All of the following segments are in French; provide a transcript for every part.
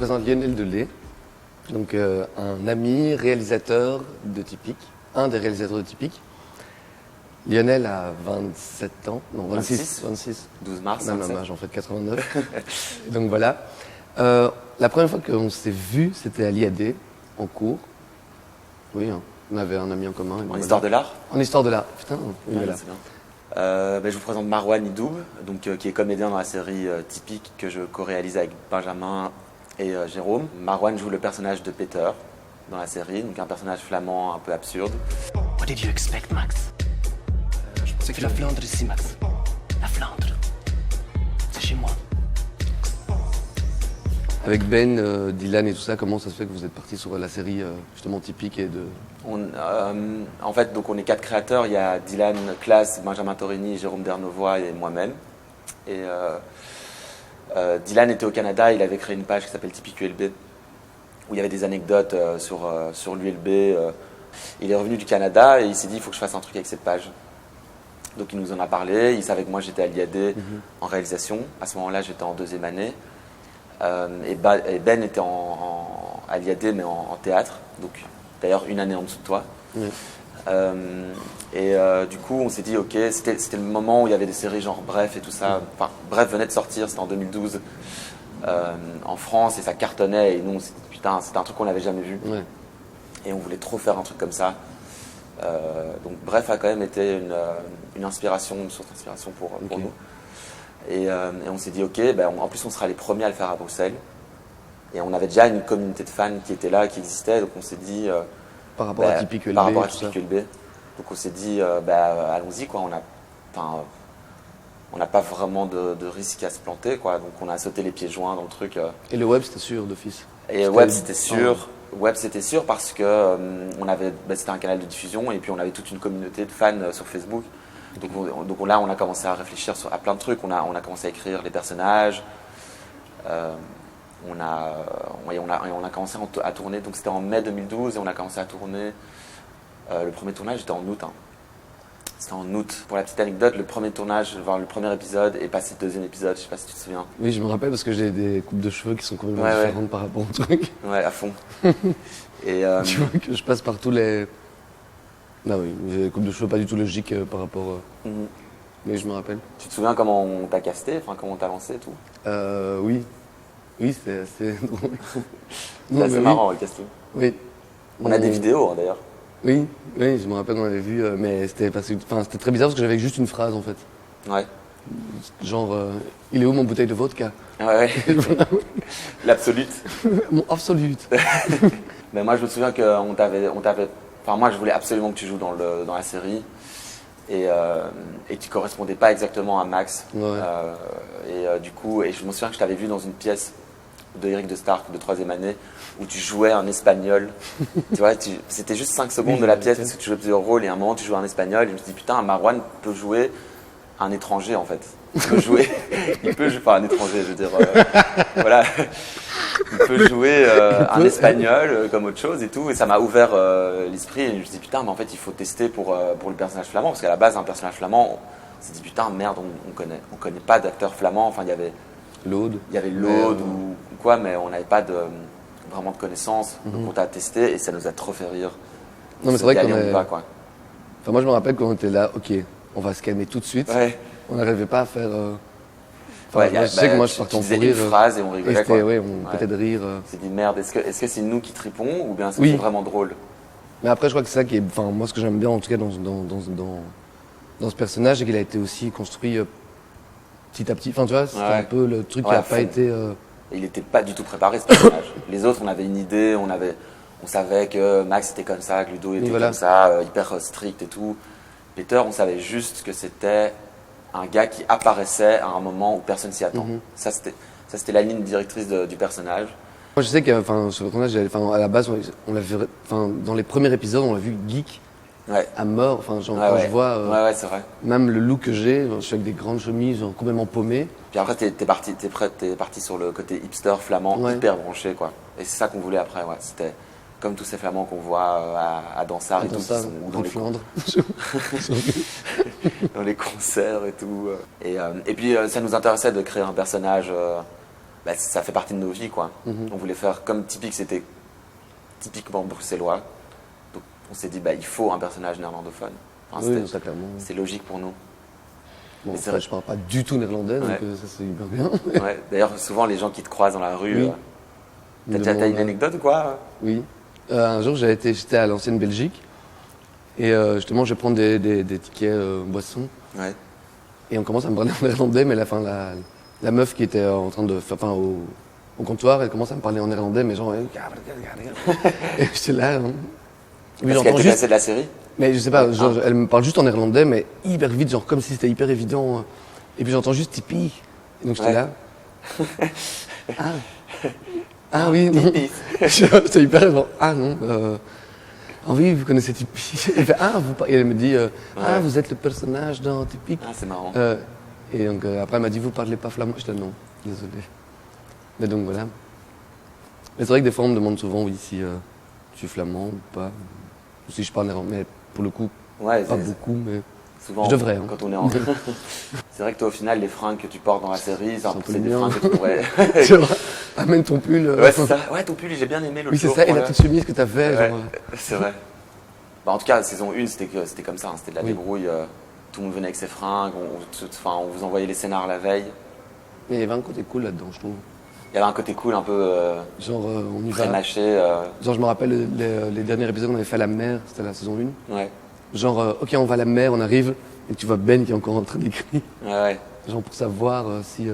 présente Lionel Delay, donc un ami réalisateur de Typique, un des réalisateurs de Typique. Lionel a 27 ans, non 26. 12 mars. Même un âge en fait, 89. Donc voilà. La première fois qu'on s'est vu, c'était à l'IAD, en cours. Oui, hein, on avait un ami en commun. En histoire de l'art. En histoire de l'art, putain. Oui, Ouais, voilà. c'est bien. Je vous présente Marwan Idoub, qui est comédien dans la série Typique que je co-réalise avec Benjamin et Jérôme. Marwan joue le personnage de Peter dans la série, donc un personnage flamand un peu absurde. What did you expect, Max? Je pensais que la Flandre ici, Max. La Flandre. C'est chez moi. Avec Ben, Dylan et tout ça, comment ça se fait que vous êtes partis sur la série justement Typique et de... En fait, donc on est 4 créateurs. Il y a Dylan Klaas, Benjamin Torini, Jérôme Dernovois et moi-même. Et Dylan était au Canada, il avait créé une page qui s'appelle Typique ULB, où il y avait des anecdotes sur l'ULB. Il est revenu du Canada et il s'est dit il faut que je fasse un truc avec cette page. Donc il nous en a parlé, il savait que moi j'étais à l'IAD en réalisation. À ce moment-là, j'étais en 2e année. Et Ben était à l'IAD mais en théâtre, donc d'ailleurs une année en dessous de toi. Oui. Du coup on s'est dit ok, c'était le moment où il y avait des séries genre Bref et tout ça. Enfin Bref venait de sortir, c'était en 2012 en France et ça cartonnait et nous on s'est dit putain c'était un truc qu'on n'avait jamais vu. Ouais. Et on voulait trop faire un truc comme ça. Donc Bref a quand même été une inspiration, une source d'inspiration pour nous. Et on s'est dit ok, en plus on sera les premiers à le faire à Bruxelles. Et on avait déjà une communauté de fans qui était là, qui existait, donc on s'est dit... Par rapport à Typique ULB. Par rapport à tout ça. Typique ULB. Donc on s'est dit, allons-y, quoi. On n'a pas vraiment de risque à se planter, quoi. Donc on a sauté les pieds joints dans le truc. Et le web, c'était sûr d'office. Et web, c'était sûr. Web, c'était sûr parce que c'était un canal de diffusion et puis on avait toute une communauté de fans sur Facebook. Donc là, on a commencé à réfléchir à plein de trucs. On a commencé à écrire les personnages. On a commencé à tourner. Donc c'était en mai 2012 et on a commencé à tourner. Le premier tournage était en août. C'était en août. Pour la petite anecdote, le premier tournage, le premier épisode est passé le 2e épisode. Je sais pas si tu te souviens. Oui, je me rappelle parce que j'ai des coupes de cheveux qui sont complètement différentes par rapport au truc. Ouais, à fond. Et Tu vois que je passe par tous les... Non, oui, j'ai des coupes de cheveux pas du tout logiques par rapport... Mais je me rappelle. Tu te souviens comment on t'a casté, comment on t'a lancé et tout? Oui. Oui, c'est assez drôle. C'est marrant le casting. Oui. On a des vidéos d'ailleurs. Oui, je me rappelle, on avait vu, mais c'était très bizarre parce que j'avais juste une phrase en fait. Ouais. Genre, il est où mon bouteille de vodka? Ouais. L'absolute. Mon absolute. Mais moi je me souviens qu'on t'avait. Enfin, moi je voulais absolument que tu joues dans la série. Et tu correspondais pas exactement à Max. Ouais. Du coup, je me souviens que je t'avais vu dans une pièce de Eric de Stark de 3e année où tu jouais un espagnol. Tu vois, c'était juste 5 secondes de la pièce parce que tu jouais plusieurs rôles et à un moment tu jouais un espagnol et je me suis dit putain, Marwan peut jouer un étranger en fait. Il peut jouer un étranger, je veux dire. Voilà. Il peut jouer un espagnol comme autre chose et tout. Et ça m'a ouvert l'esprit et je me suis dit putain, mais en fait il faut tester pour le personnage flamand parce qu'à la base un personnage flamand, on s'est dit putain merde, on connaît pas d'acteur flamand. Enfin il y avait L'Aude. ou quoi, mais on n'avait pas vraiment de connaissances. Donc on t'a testé et ça nous a trop fait rire. Non mais c'est vrai qu'on est... quoi. Enfin moi je me rappelle quand on était là, ok, on va se calmer tout de suite. Ouais. On n'arrivait pas à faire... je sais que moi je partais en fou disais rire. une phrase et on rigolait quoi. Ouais, on pétait de rire. On s'est dit merde, est-ce que c'est nous qui tripons ou bien c'est vraiment drôle? Mais après je crois que c'est ça qui est... Enfin moi ce que j'aime bien en tout cas dans ce personnage, c'est qu'il a été aussi construit petit à petit. Enfin tu vois, c'est un peu le truc qui n'a pas été... Il n'était pas du tout préparé ce personnage. Les autres, on avait une idée, on savait que Max était comme ça, que Ludo était comme ça, hyper strict et tout. Peter, on savait juste que c'était un gars qui apparaissait à un moment où personne s'y attend. Ça, c'était la ligne directrice du personnage. Moi, je sais que sur le tournage, à la base, on l'a vu, dans les premiers épisodes, on l'a vu geek à mort. Quand je vois c'est vrai. même le look que j'ai, je suis avec des grandes chemises, complètement paumé. Puis après, t'es parti sur le côté hipster flamand, hyper branché, quoi. Et c'est ça qu'on voulait après, ouais. C'était comme tous ces flamands qu'on voit à Dansard et tout, ou dans les Flandre. dans les concerts et tout. Et puis, ça nous intéressait de créer un personnage bah, ça fait partie de nos vies, quoi. On voulait faire comme Typique, c'était typiquement bruxellois. Donc on s'est dit, bah, il faut un personnage néerlandophone. Enfin, Oui, ça clairement. c'est logique pour nous. Bon, Mais c'est après, vrai. je parle pas du tout néerlandais, donc Ouais. ça c'est hyper bien. Ouais. D'ailleurs, souvent, les gens qui te croisent dans la rue, Oui. t'as déjà t'as une anecdote ou quoi? Oui. Un jour, j'étais à l'ancienne Belgique et justement, je vais prendre des tickets boissons Ouais. et on commence à me parler en néerlandais, mais la meuf qui était en train de faire, au comptoir, elle commence à me parler en néerlandais, mais genre, et j'étais là. Hein. Oui, Parce qu'elle j'entends te juste, connaissait de la série? mais je sais pas, genre, elle me parle juste en néerlandais, mais hyper vite, genre comme si c'était hyper évident. Et puis j'entends juste Tipeee. Et donc j'étais Ouais. là. Ah oui, non. Tipeee. J'étais hyper genre, ah non. Ah oui, vous connaissez Tipeee. Elle fait, et elle me dit, ah, vous êtes le personnage dans Tipeee. Ah, c'est marrant. Et donc après, elle m'a dit, vous parlez pas flamand. J'étais non, désolé. Mais donc voilà. Mais c'est vrai que des fois, on me demande souvent, oui, si je suis flamand ou pas. Ou si je parle néerlandais. Mais pour le coup, Ouais, pas c'est beaucoup, mais. souvent Je devrais, hein. quand on est en. C'est vrai que toi, au final, les fringues que tu portes dans la série, un peu c'est des les miens. fringues que tu pourrais. Tu vois, amène ton pull. Ouais, c'est ça. Ouais, ton pull, j'ai bien aimé l'autre Oui, c'est jour. ça, et la voilà. petite chemise que t'as fait. Ouais, Genre, c'est vrai. Bah, en tout cas, saison 1, c'était comme ça, hein, c'était de la Oui. débrouille. Tout le monde venait avec ses fringues, on vous envoyait les scénars la veille. Mais il y avait un côté cool là-dedans, je trouve. Il y avait un côté cool, un peu Genre, on y va. pré-mâché. Genre, je me rappelle les derniers épisodes, on avait fait à la mer, c'était la saison 1. Ouais. Genre, ok, on va à la mer, on arrive, et tu vois Ben qui est encore en train d'écrire. Ouais. Genre, pour savoir si.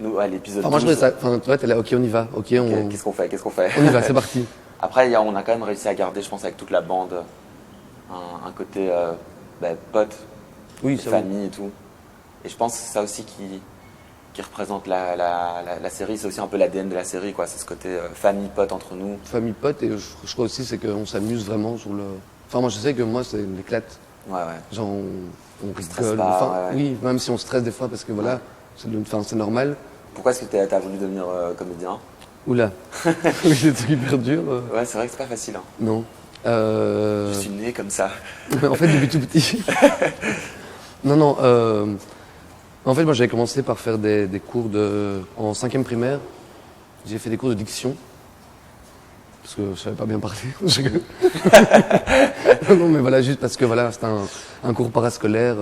Nous, à l'épisode Enfin, moi, je trouvais 12, ça. Enfin, tu vois, t'es là, ok, on y va. Ok, on, Qu'est-ce qu'on fait? Qu'est-ce qu'on fait? on y va, c'est parti. Après, on a quand même réussi à garder, je pense, avec toute la bande, un côté pote, Oui, de ça va. famille et tout. Et je pense que c'est ça aussi qui représente la série, c'est aussi un peu l'ADN de la série, quoi. C'est ce côté famille, pote entre nous. Famille, pote, et je crois aussi, c'est qu'on s'amuse vraiment sur le. Enfin, moi, je sais que moi, c'est l'éclate. Ouais, ouais. Genre, on stresse rigole. pas, Enfin, ouais. oui, même si on stresse des fois, parce que voilà, c'est normal. Pourquoi est-ce que t'as voulu devenir comédien? Oula. Oui, c'est des trucs hyper dur. Ouais, c'est vrai que c'est pas facile. Hein. Non. Je suis né comme ça. En fait, depuis tout petit. Non. En fait, moi, j'avais commencé par faire des cours en 5e primaire. J'ai fait des cours de diction. Parce que je savais pas bien parler. Non, mais voilà, juste parce que voilà, c'était un cours parascolaire.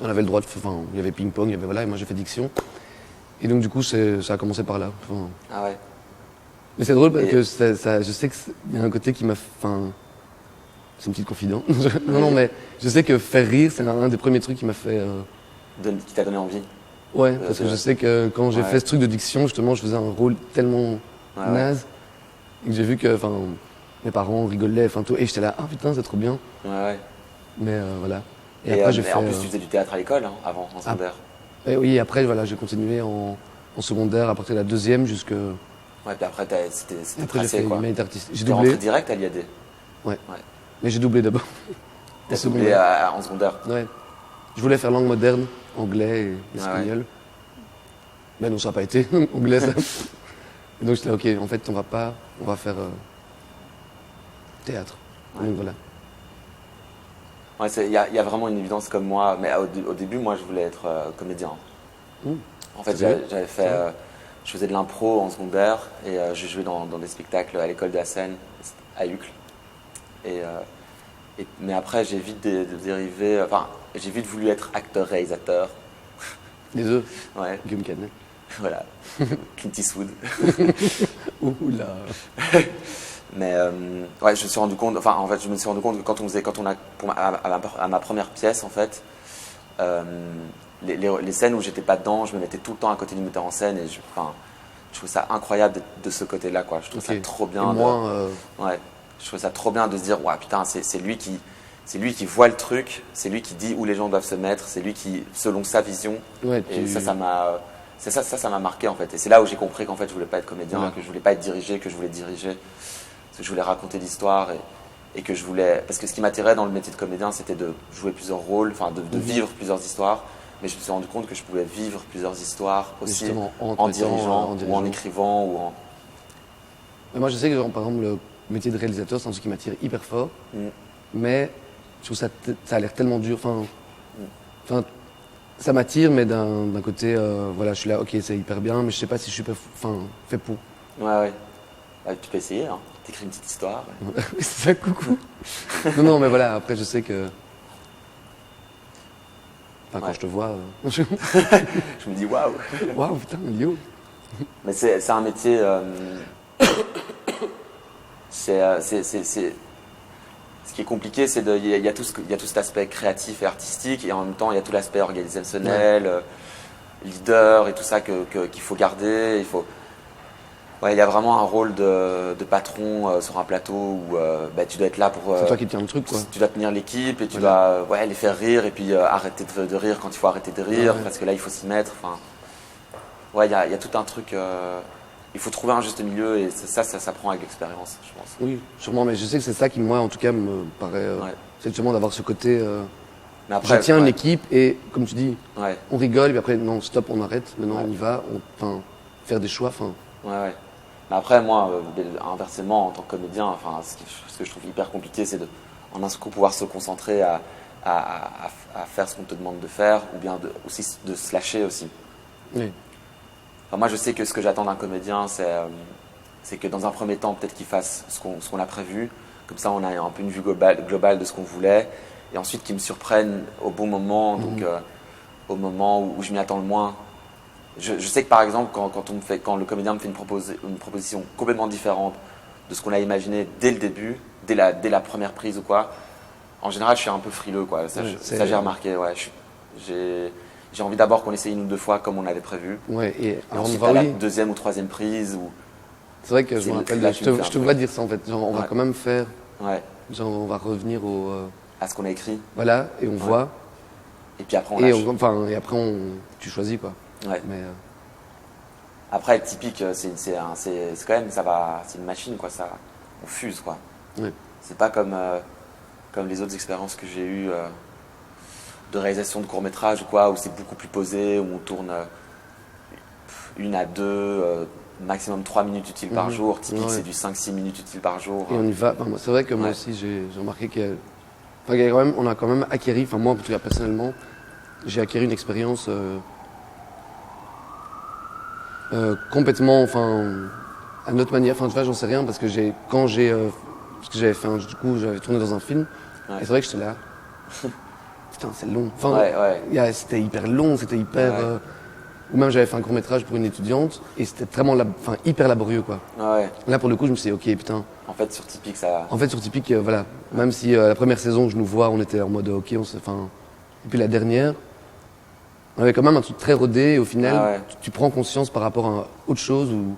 On avait le droit de. Enfin, il y avait ping-pong, il y avait voilà, et moi j'ai fait diction. Et donc, du coup, ça a commencé par là. Enfin, Ah ouais. mais c'est drôle parce Et- que je sais qu'il y a un côté qui m'a. Enfin, c'est une petite confidence. Non, mais je sais que faire rire, c'est un des premiers trucs qui m'a fait. Qui t'a donné envie. Ouais, parce que je sais que quand j'ai Ouais. fait ce truc de diction, justement, je faisais un rôle tellement Ouais, naze et que j'ai vu que, enfin, mes parents rigolaient, enfin tout, et j'étais là, ah putain, c'est trop bien. Ouais. Mais voilà. Et après, j'ai mais fait. en plus, tu faisais du théâtre à l'école, hein, avant, en secondaire. Et oui, après, voilà, j'ai continué en secondaire à partir de la 2e jusque. Ouais, puis après, c'était Après, j'ai tracé, fait quoi. humanité artistique. J'ai T'es rentré doublé, direct à l'IAD. mais j'ai doublé d'abord. T'as En doublé secondaire. en secondaire. Ouais. Je voulais faire langue moderne, anglais et espagnol. Mais non, ça n'a pas été. Anglais, ça. Et donc j'étais là, ok, en fait, on va faire théâtre. Ouais. Donc voilà. Ouais, il y a vraiment une évidence comme moi. Mais au début, moi, je voulais être comédien. Mmh. En fait, C'est bien. j'avais fait. Je faisais de l'impro en secondaire et je jouais dans des spectacles à l'école de la scène, à Uccle. Mais après, j'ai vite dérivé. Enfin, j'ai vite voulu être acteur-réalisateur. Les deux, Ouais, Guillaume Canet. voilà. Clint Eastwood. Oula. Mais ouais, je me suis rendu compte. Enfin, en fait, je me suis rendu compte que à ma première pièce, en fait, les scènes où j'étais pas dedans, je me mettais tout le temps à côté du metteur en scène et je trouve ça incroyable d'être de ce côté-là, quoi. Je trouve ça Ok. trop bien. Et moi, Ouais, je trouve ça trop bien de se dire, ouais, putain, c'est lui qui voit le truc, c'est lui qui dit où les gens doivent se mettre, c'est lui qui, selon sa vision. ouais, Et ça m'a marqué, en fait. Et c'est là où j'ai compris qu'en fait, je voulais pas être comédien, Ouais. que je voulais pas être dirigé, que je voulais diriger, parce que je voulais raconter l'histoire et que je voulais, parce que ce qui m'attirait dans le métier de comédien, c'était de jouer plusieurs rôles, enfin, de vivre plusieurs histoires. Mais je me suis rendu compte que je pouvais vivre plusieurs histoires aussi Justement, en dirigeant, ou en écrivant ou en. mais moi, je sais que, genre, par exemple, le métier de réalisateur, c'est un truc qui m'attire hyper fort. Mm. Mais je trouve ça a l'air tellement dur. Enfin, ça m'attire, mais d'un côté, voilà, je suis là, ok, c'est hyper bien, mais je sais pas si je suis fait pour. Ouais. Tu peux essayer, hein. T'écris une petite histoire. C'est ça, coucou. non, mais voilà, après, je sais que. Enfin, quand je te vois. Je me dis waouh. Waouh, putain, Lio. Mais c'est un métier. Ce qui est compliqué, c'est il y a tout cet aspect créatif et artistique, et en même temps, il y a tout l'aspect organisationnel, leader et tout ça qu'il faut garder. Il y a vraiment un rôle de patron sur un plateau où tu dois être là pour. C'est toi qui tiens le truc, quoi. Tu dois tenir l'équipe et tu dois les faire rire et puis arrêter de rire quand il faut arrêter de rire, parce que là, il faut s'y mettre. Enfin, il y a tout un truc. Il faut trouver un juste milieu, et ça prend avec l'expérience, je pense. Oui, sûrement, mais je sais que c'est ça qui, moi, en tout cas, me paraît. C'est justement d'avoir ce côté. Mais après, je tiens une équipe et, comme tu dis, Ouais. on rigole, et puis après, non, stop, on arrête, maintenant on y va, faire des choix. Ouais. Mais après, moi, inversement, en tant que comédien, ce que je trouve hyper compliqué, c'est en un seul coup pouvoir se concentrer à faire ce qu'on te demande de faire, ou bien aussi de se lâcher aussi. Oui. Enfin, moi, je sais que ce que j'attends d'un comédien, c'est que dans un premier temps, peut-être qu'il fasse ce qu'on a prévu. Comme ça, on a un peu une vue globale de ce qu'on voulait. Et ensuite, qu'il me surprenne au bon moment, donc au moment où je m'y attends le moins. Je sais que par exemple, quand le comédien me fait une proposition complètement différente de ce qu'on a imaginé dès le début, dès la première prise ou quoi, en général, je suis un peu frileux, quoi. Ça, j'ai remarqué. Ouais, j'ai envie d'abord qu'on essaye une ou deux fois comme on avait prévu. Ouais, et ensuite, à la deuxième ou troisième prise. C'est vrai que je me rappelle, je te vois dire ça en fait. Genre, on va quand même faire. Ouais. Genre, on va revenir à ce qu'on a écrit. Voilà, et on voit. Et puis après, on lâche. Et après, tu choisis, quoi. Ouais. Mais, après, être typique, c'est quand même, c'est une machine, quoi. On fuse, quoi. Ouais. C'est pas comme les autres expériences que j'ai eues de réalisation de courts-métrages ou quoi, où c'est beaucoup plus posé, où on tourne 1 à 2, maximum 3 minutes utiles par jour. Typique, c'est du 5-6 minutes utiles par jour. Et on y va. Enfin, c'est vrai que moi aussi, j'ai remarqué on a quand même acquis, enfin moi en tout cas personnellement, j'ai acquis une expérience complètement, à une autre manière. Enfin, tu vois, j'en sais rien parce que parce que j'avais fait du coup, j'avais tourné dans un film. Ouais. Et c'est vrai que j'étais là. Putain, c'est long. C'était hyper long, c'était hyper. Ou même j'avais fait un court métrage pour une étudiante et c'était vraiment hyper laborieux, quoi. Ouais. Là pour le coup, je me suis dit, ok, putain. En fait, sur Typique, ça. En fait, sur Typique, voilà. Même si la première saison, je nous vois, on était en mode ok, et puis la dernière, on avait quand même un truc très rodé et au final, tu prends conscience par rapport à autre chose où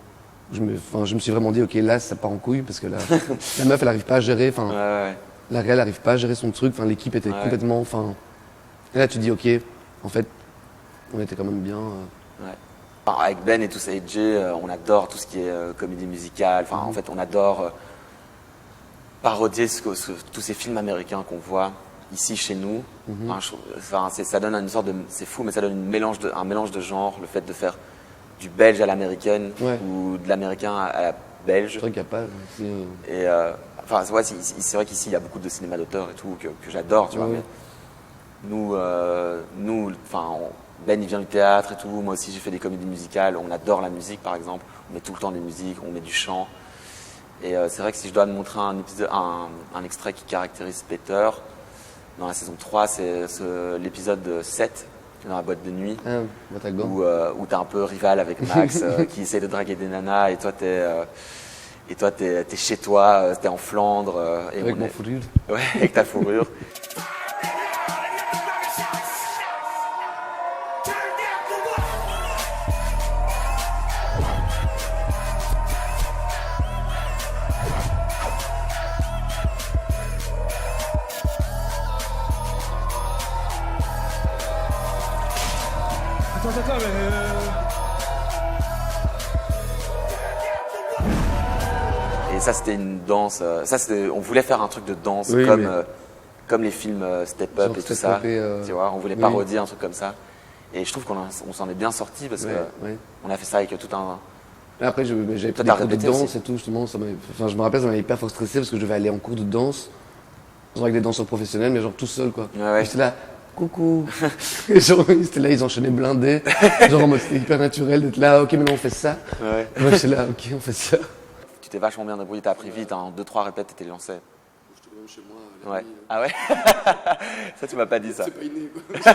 je me suis vraiment dit, ok, là, ça part en couille parce que la meuf, elle n'arrive pas à gérer, la réelle n'arrive pas à gérer son truc, l'équipe était complètement, et là, tu dis, ok, en fait, on était quand même bien. Avec Ben et tous AJ, on adore tout ce qui est comédie musicale. En fait, on adore parodier tous ces films américains qu'on voit ici chez nous. Ça donne une sorte de, c'est fou, mais ça donne un mélange de genres. Le fait de faire du belge à l'américaine ou de l'américain à la belge. C'est vrai qu'il n'y a pas. Et c'est vrai qu'ici il y a beaucoup de cinéma d'auteur et tout que j'adore, tu vois. Mais nous, Ben il vient du théâtre et tout. Moi aussi j'ai fait des comédies musicales. On adore la musique, par exemple. On met tout le temps des musiques, on met du chant. Et c'est vrai que si je dois te montrer un extrait qui caractérise Peter, dans la saison 3, c'est l'épisode 7, dans la boîte de nuit, où t'es un peu rival avec Max, qui essaie de draguer des nanas, et toi t'es chez toi, t'es en Flandre. Avec mon fourrure. Ouais, avec ta fourrure. Et ça, c'était une danse. On voulait faire un truc de danse comme les films Step Up et tout ça. Tu vois, on voulait parodier un truc comme ça. Et je trouve qu'on s'en est bien sorti parce qu'on a fait ça avec tout un. Après, j'avais pris des cours de danse aussi. Et tout, justement. Je me rappelle, ça m'avait hyper stressé parce que je devais aller en cours de danse, genre avec des danseurs professionnels, mais genre tout seul, quoi. Ouais. J'étais là, coucou. Et genre, ils étaient là, ils enchaînaient blindés. Genre en mode, c'était hyper naturel d'être là, ok, maintenant on fait ça. Ouais. Et moi, j'étais là, ok, on fait ça. Tu t'es vachement bien débrouillé, t'as appris vite, en 2-3 répètes, t'étais lancé. J'étais même chez moi. Ouais. Ah ouais. Ça, tu m'as pas dit ça. C'est pas inné, quoi.